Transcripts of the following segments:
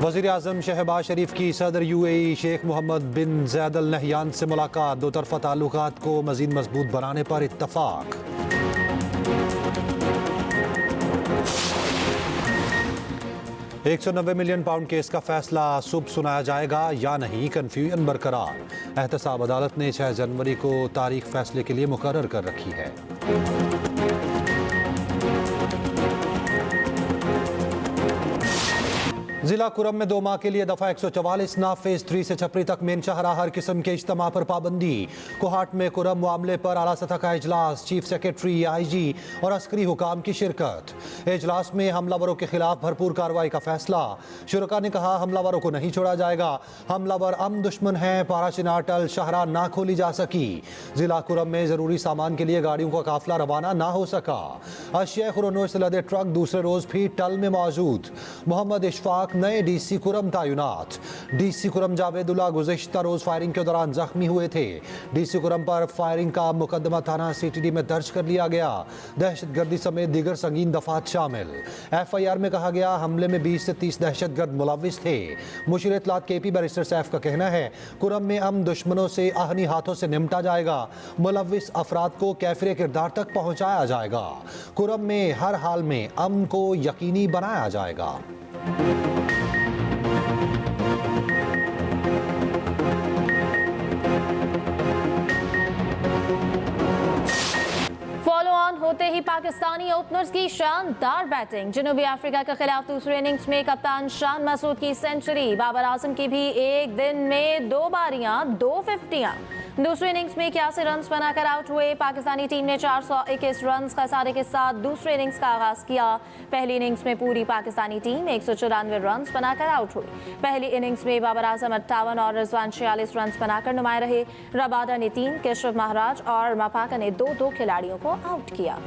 वज़ीर आज़म शहबाज शरीफ की सदर UAE शेख मोहम्मद बिन ज़ैद अल नहयान से मुलाकात। दो तरफ़ा ताल्लुकात को मज़ीद मजबूत बनाने पर इत्तफ़ाक़। £190 मिलियन केस का फैसला सुबह सुनाया जाएगा या नहीं, कन्फ्यूजन बरकरार। एहतसाब अदालत ने 6 जनवरी को तारीख फैसले के लिए मुकर्रर कर रखी है। जिला कुरम में 2 माह के लिए दफा 144 फेज 3 से छपरी तक मेन शाहरा हर किस्म के इज्तिमा पर पाबंदी। कोहाट में कुरम मामले पर आला सतह का इजलास, चीफ सेक्रेटरी, IG और अस्करी हुकाम की शिरकत। इजलास में हमलावरों के खिलाफ भरपूर कार्रवाई का फैसला। शुरका ने कहा हमलावरों को नहीं छोड़ा जाएगा, हमलावर दुश्मन हैं। पारा चिनाटल शाहरा ना खोली जा सकी। जिला कुरम में जरूरी सामान के लिए गाड़ियों का काफिला रवाना ना हो सका। अशिया खुरोनोश से लदे ट्रक दूसरे रोज भी टल में मौजूद। मोहम्मद इशफाक नए DC कुरम तैनात। DC कुरम जावेदुल्ला गुज़िश्ता रोज फायरिंग के दौरान जख्मी हुए थे। DC कुरम पर फायरिंग का मुकदमा थाना CTD में दर्ज कर लिया गया। दहशतगर्दी समेत दीगर संगीन दफात शामिल। FIR में कहा गया हमले में 20 से 30 दहशतगर्द मुलव्विस थे। मुशीर इत्तलात KP बैरिस्टर सैफ का कहना है कुरम में दुश्मनों से आहनी हाथों से निपटा जाएगा। मुलव्विस अफराद को कैफिर किरदार तक पहुंचाया जाएगा। कुरम में हर हाल में अमन को यकीनी बनाया जाएगा। फॉलो ऑन होते ही पाकिस्तानी ओपनर्स की शानदार बैटिंग। जनूबी अफ्रीका के खिलाफ दूसरे इनिंग्स में कप्तान शान मसूद की सेंचुरी। बाबर आजम की भी एक दिन में 2 बारियां 2 फिफ्टियां। दूसरे इनिंग्स में 81 रन बनाकर आउट हुए। पाकिस्तानी टीम ने 421 रन का सारे के साथ दूसरे इनिंग्स का आगाज किया। पहली इनिंग्स में पूरी पाकिस्तानी टीम 194 रन बनाकर आउट हुई। पहली इनिंग्स में बाबर आजम 58 और रिजवान 46 रन बनाकर नुमाया रहे। रबादा ने 3, केशव महाराज और मपाका ने 2-2 खिलाड़ियों को आउट किया।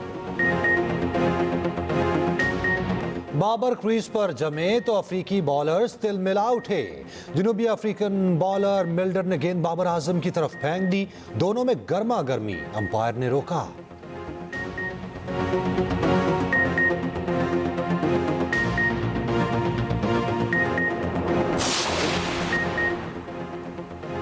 बाबर क्रीज पर जमे तो अफ्रीकी बॉलर्स तिलमिला उठे। जनूबी अफ्रीकन बॉलर मिल्डर ने गेंद बाबर आजम की तरफ फेंक दी। दोनों में गर्मा गर्मी, अंपायर ने रोका।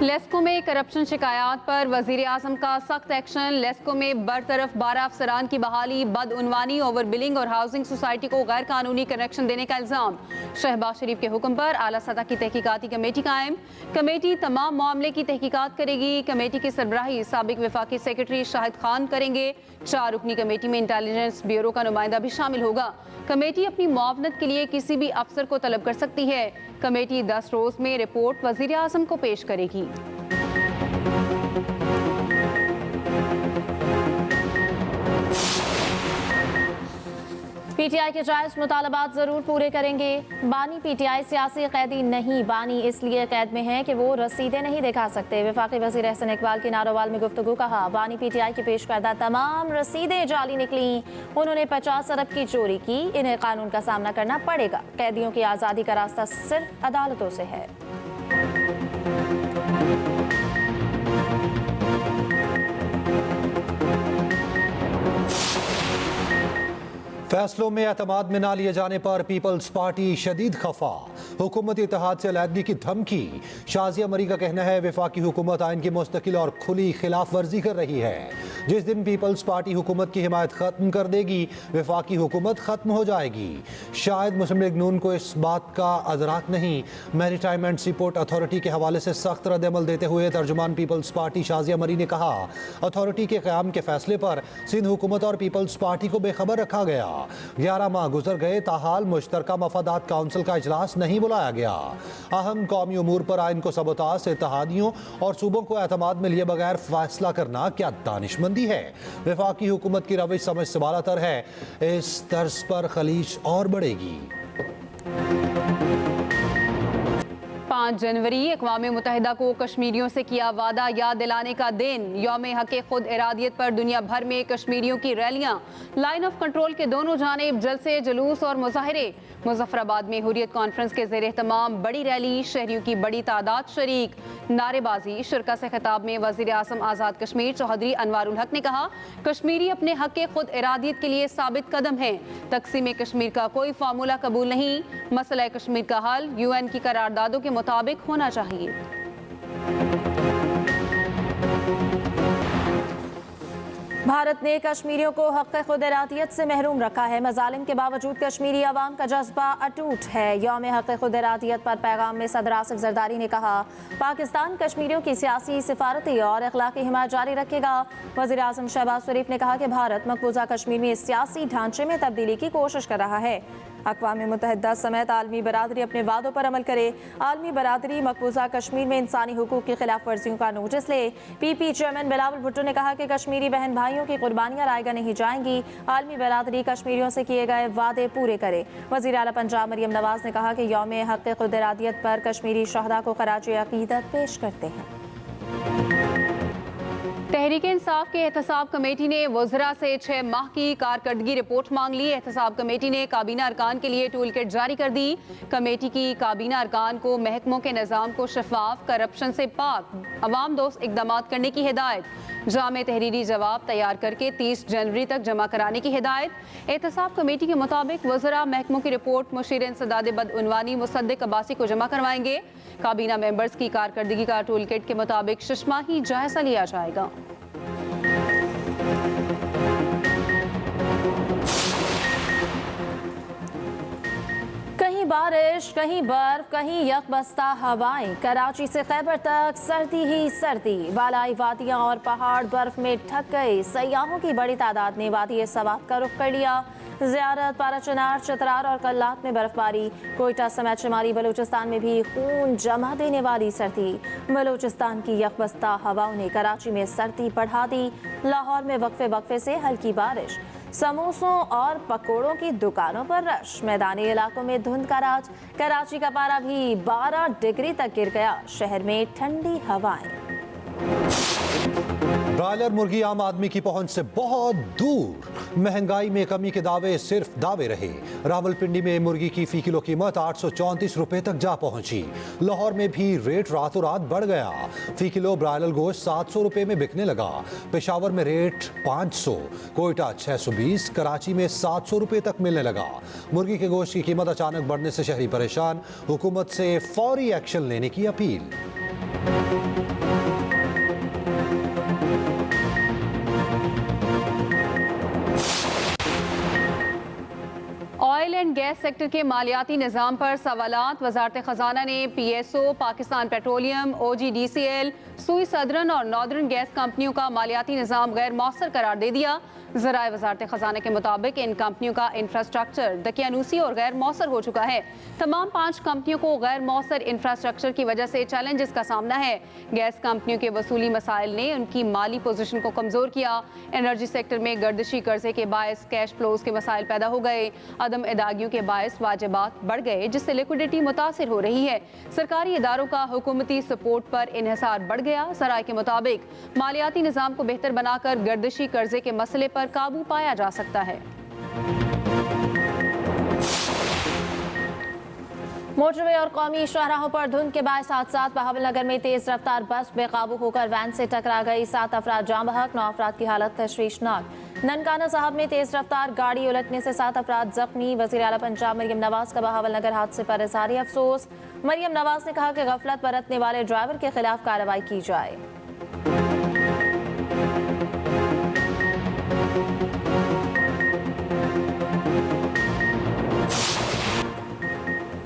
लेस्को में करप्शन शिकायत पर वजीर आजम का सख्त एक्शन। लेस्को में बरतरफ 12 अफसरान की बहाली, बदउनवानी, ओवर बिलिंग और हाउसिंग सोसाइटी को गैर कानूनी कनेक्शन देने का इल्जाम। शहबाज शरीफ के हुक्म पर आला सतह की तहकीकाती कमेटी कायम। कमेटी तमाम मामले की तहकीकात करेगी। कमेटी की सरबराही साबिक वफाकी सेक्रेटरी शाहिद खान करेंगे। 4 रुकनी कमेटी में इंटेलिजेंस ब्यूरो का नुमाइंदा भी शामिल होगा। कमेटी अपनी मुआवनत के लिए किसी भी अफसर को तलब कर सकती है। कमेटी 10 रोज में रिपोर्ट वजीर आजम को पेश करेगी। PTI के जायज मुतालबात जरूर पूरे करेंगे। बानी PTI सियासी कैदी नहीं, बानी इसलिए कैद में है कि वो रसीदें नहीं दिखा सकते। वफाकी वजीर एहसन इकबाल की नारोवाल में गुफ्तगू। कहा बानी PTI की पेश करदा तमाम रसीदें जाली निकली। उन्होंने 50 अरब की चोरी की। इन्हें कानून का सामना करना पड़ेगा। कैदियों की आज़ादी का रास्ता सिर्फ अदालतों से है। फैसलों में एतमाद में ना लिए जाने पर पीपल्स पार्टी शदीद खफा। हुकूमती इत्तेहाद से अलहदगी की धमकी। शाजिया मरी का कहना है वफाकी हुकूमत आइन की मुस्तकिल और खुली खिलाफ वर्जी कर रही है। जिस दिन पीपल्स पार्टी हुकूमत की हिमायत खत्म कर देगी, वफाकी हुकूमत खत्म हो जाएगी। शायद मुस्लिम लीग नून को इस बात का अदराक नहीं। मैरीटाइम एंड सीपोर्ट अथॉरिटी के हवाले से सख्त रद्द-ए-अमल देते हुए तर्जुमान पीपल्स पार्टी शाजिया मरी ने कहा अथॉरिटी के क़याम के फैसले पर सिंध हुकूमत और पीपल्स पार्टी को बेखबर रखा गया। 11 माह गुजर गए, ताहाल मुश्तरका मफादात काउंसिल का इजलास नहीं बुलाया गया। अहम कौमी उमूर पर आइन को सबोताज, इत्तेहादियों और सूबों को एतमाद में लिए बगैर फैसला करना क्या दानिशमंदी है। वफाकी हुकूमत की रविश समझ से बालातर है। इस तर्ज पर खलीज और बढ़ेगी। 5 जनवरी अक़वाम मुत्तहिदा को कश्मीरियों से किया वादा याद दिलाने का दिन। यौम हक़ खुद इरादियत पर दुनिया भर में कश्मीरियों की रैलियां, लाइन ऑफ कंट्रोल के दोनों जानिब जलसे, जुलूस और मुजाहरे। मुजफ्फराबाद में हुर्रियत कॉन्फ्रेंस के ज़ेर एहतमाम बड़ी रैली, शहरियों की बड़ी तादाद शरीक, नारेबाजी। शुरका से खिताब में वज़ीर आज़म आज़ाद कश्मीर चौधरी अनवारुल हक ने कहा, कश्मीरी अपने हक़ खुद इरादियत के लिए साबित कदम हैं। तक़सीम कश्मीर का कोई फार्मूला कबूल नहीं। मसला कश्मीर का हल UN की करारदादों के मुताबिक होना चाहिए। भारत ने कश्मीरियों को हक़ खुद इरादियत से महरूम रखा है। मज़ालिम के बावजूद कश्मीरी अवाम का जज्बा अटूट है। यौम हक़ खुद इरादियत पर पैगाम में सदर आसिफ ज़रदारी ने कहा, पाकिस्तान कश्मीरियों की सियासी, सिफारती और अखलाकी हिमायत जारी रखेगा। वज़ीर आज़म शहबाज शरीफ ने कहा कि भारत मकबूजा कश्मीर में सियासी ढांचे में तब्दीली की कोशिश कर रहा है। अक़वाम मुत्तहिदा समेत आलमी बरादरी अपने वादों पर अमल करे। आलमी बरादरी मकबूजा कश्मीर में इंसानी हुकूक की खिलाफ वर्जियों का नोटिस ले। PP चेयरमैन बिलावल भुट्टो ने कहा कि कश्मीरी बहन भाइयों की कुर्बानियां रायगा नहीं जाएंगी। आलमी बरादरी कश्मीरियों से किए गए वादे पूरे करे। वज़ीर आला पंजाब मरियम नवाज ने कहा कि यौम हक़ खुद इरादियत पर कश्मीरी शहदा को खराज अक़ीदत पेश करते हैं। तहरीक इंसाफ के एहतसाब कमेटी ने वज़रा से 6 माह की कारकर्दगी रिपोर्ट मांग ली। एहतसाब कमेटी ने काबीना अरकान के लिए टूल किट जारी कर दी। कमेटी की काबीना अरकान को महकमों के निज़ाम को शफाफ, करप्शन से पाक, अवाम दोस्त इकदाम करने की हिदायत। जामे तहरीरी जवाब तैयार करके 30 जनवरी तक जमा कराने की हिदायत। एहतसाब कमेटी के मुताबिक वज़रा महकमों की रिपोर्ट मुशीर इंसदाद बदउनवानी मुसद्दिक अब्बासी को जमा करवाएंगे। काबीना मेंबर्स की कारकर्दगी का टूल किट के मुताबिक 6 माही जायजा लिया जाएगा। कहीं बारिश, कहीं बर्फ, कहीं यकबस्ता हवाएं। कराची से खैबर तक सर्दी ही सर्दी। बालाई वादियां और पहाड़ बर्फ में ढक गए। सयाहों की बड़ी तादाद ने वादी सवात का रुख कर लिया। ज़ियारत, पाराचनार, चतरार और कल्लात में बर्फबारी। कोयटा समेत शुमाली बलूचिस्तान में भी खून जमा देने वाली सर्दी। बलूचिस्तान की यकबस्ता हवाओं ने कराची में सर्दी बढ़ा दी। लाहौर में वक्फे वक्फे से हल्की बारिश। समोसों और पकोड़ों की दुकानों पर रश। मैदानी इलाकों में धुंध का राज। कराची का पारा भी 12 डिग्री तक गिर गया। शहर में ठंडी हवाएं। ब्रॉयलर मुर्गी आम आदमी की पहुंच से बहुत दूर। महंगाई में कमी के दावे सिर्फ दावे रहे। रावलपिंडी में मुर्गी की फी किलो कीमत 834 रुपए तक जा पहुंची। लाहौर में भी रेट रातों रात बढ़ गया। फी किलो ब्रॉयलर गोश्त 700 रुपए में बिकने लगा। पेशावर में रेट 500, कोयटा 620, कराची में 700 रुपए तक मिलने लगा। मुर्गी के गोश्त की कीमत अचानक बढ़ने से शहरी परेशान। हुकूमत से फौरी एक्शन लेने की appeal. Oil and gas sector के मालियाती निज़ाम पर सवालात। वजारत खजाना ने PSO, पाकिस्तान पेट्रोलियम, OGDCL, सुई सदरन और नॉर्दर्न गैस कंपनियों का मालियाती निज़ाम गैर मौसर करार दे दिया। ज़राए वजारत खजाना के मुताबिक इन कंपनियों का इंफ्रास्ट्रक्चर दकियानूसी और गैर मौसर हो चुका है। तमाम 5 कंपनियों को गैर मौसर इंफ्रास्ट्रक्चर की वजह से चैलेंजेस का सामना है। गैस कंपनियों के वसूली मसाइल ने उनकी माली पोजीशन को कमज़ोर किया। एनर्जी सेक्टर में गर्दिशी कर्जे के बायस कैश फ्लोज के मसाइल पैदा हो गए। अदम अदागियों के बायस वाजिबात बढ़ गए, जिससे लिक्विडिटी मुतासिर हो रही है। सरकारी इदारों का हुकूमती सपोर्ट पर इन्हिसार बढ़ गया। सराय के मुताबिक मालियाती निज़ाम को बेहतर बनाकर गर्दिशी कर्जे के मसले पर काबू पाया जा सकता है। मोटरवे और कौमी शाहराहों पर धुंध के बायस हादसात। बहावलनगर में तेज रफ्तार बस बेकाबू होकर वैन से टकरा गई। 7 अफराद जाँ बहक, 9 अफराद की हालत तशवीशनाक। ननकाना साहब में तेज रफ्तार गाड़ी उलटने से 7 अफराद जख्मी। वज़ीर आला पंजाब मरियम नवाज का बहावलनगर हादसे पर इज़हार अफसोस। मरियम नवाज ने कहा कि गफलत बरतने वाले ड्राइवर के खिलाफ कार्रवाई की जाए।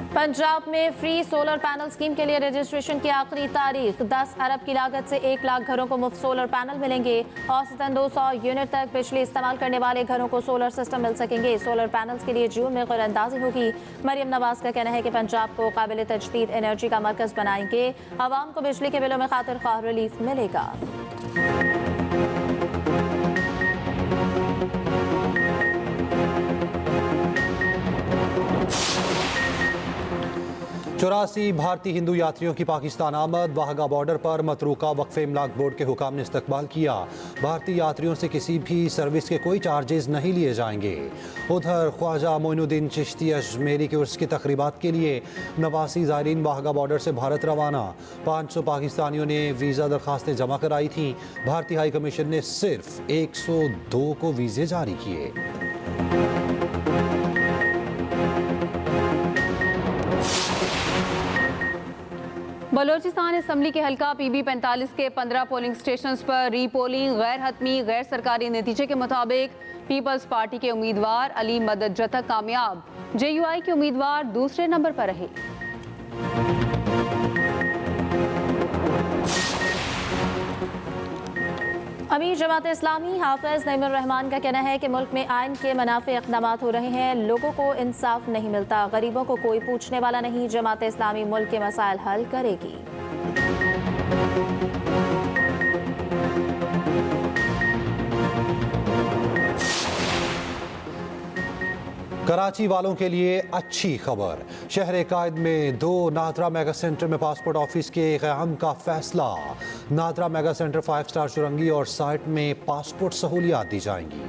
पंजाब में फ्री सोलर पैनल स्कीम के लिए रजिस्ट्रेशन की आखिरी तारीख। 10 अरब की लागत से 1 लाख घरों को मुफ्त सोलर पैनल मिलेंगे। औसतन 200 यूनिट तक बिजली इस्तेमाल करने वाले घरों को सोलर सिस्टम मिल सकेंगे। सोलर पैनल्स के लिए जून में क़ुरअंदाज़ी होगी। मरियम नवाज का कहना है कि पंजाब को काबिल तजदीद एनर्जी का मरकज़ बनाएंगे। आवाम को बिजली के बिलों में खातिर ख्वाह रिलीफ मिलेगा। 84 भारतीय हिंदू यात्रियों की पाकिस्तान आमद। वाहगा बॉर्डर पर मतरूका वक्फ इमलाक बोर्ड के हुकाम ने इस्तकबाल किया। भारतीय यात्रियों से किसी भी सर्विस के कोई चार्जेस नहीं लिए जाएंगे। उधर ख्वाजा मोइनुद्दीन चिश्ती अजमेरी के उर्स की तकरीबात के लिए 89 ज़ायरीन वाहगा बॉर्डर से भारत रवाना। 500 पाकिस्तानियों ने वीज़ा दरखास्तें जमा कराई थीं। भारतीय हाई कमीशन ने सिर्फ 102 को वीज़े जारी किए। बलोचिस्तान असम्बली के हल्का PB 45 के 15 पोलिंग स्टेशंस पर रीपोलिंग गैर हतमी गैर सरकारी नतीजे के मुताबिक पीपल्स पार्टी के उम्मीदवार अली मदद जतक कामयाब। JUI के उम्मीदवार दूसरे नंबर पर रहे। अमीर जमात इस्लामी हाफिज नईमुर रहमान का कहना है कि मुल्क में आइन के मुनाफे इक़दाम हो रहे हैं, लोगों को इंसाफ नहीं मिलता, गरीबों को कोई पूछने वाला नहीं। जमात इस्लामी मुल्क के मसाइल हल करेगी। कराची वालों के लिए अच्छी खबर। शहर कायद में 2 नादरा मेगा सेंटर में पासपोर्ट ऑफिस के क़याम का फैसला। NADRA mega centre 5 star Chowrangi और साइट में पासपोर्ट सहूलियात दी जाएंगी।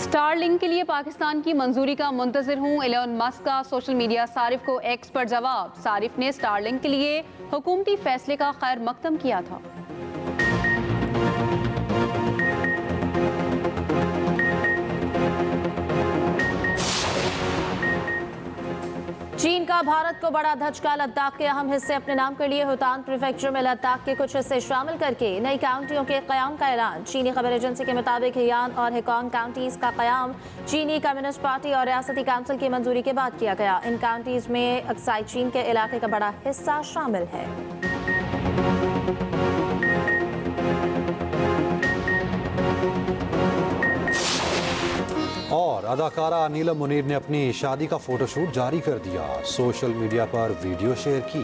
स्टारलिंक के लिए पाकिस्तान की मंजूरी का मुंतजिर हूं। एलोन मस्क का सोशल मीडिया सारिफ को एक्स पर जवाब। सारिफ ने स्टारलिंक के लिए हुकूमती फैसले का खैर मकदम किया था। चीन का भारत को बड़ा धचका। लद्दाख के अहम हिस्से अपने नाम कर लिए। होतान प्रीफेक्चर में लद्दाख के कुछ हिस्से शामिल करके नई काउंटियों के क़याम का ऐलान। चीनी खबर एजेंसी के मुताबिक हियान और हेकॉन्ग काउंटीज का क़याम चीनी कम्युनिस्ट पार्टी और रियासती काउंसिल की मंजूरी के बाद किया गया। इन काउंटीज में अक्साई चीन के इलाके का बड़ा हिस्सा शामिल है। और अदाकारा नीलम मुनीर ने अपनी शादी का फोटोशूट जारी कर दिया। सोशल मीडिया पर वीडियो शेयर की।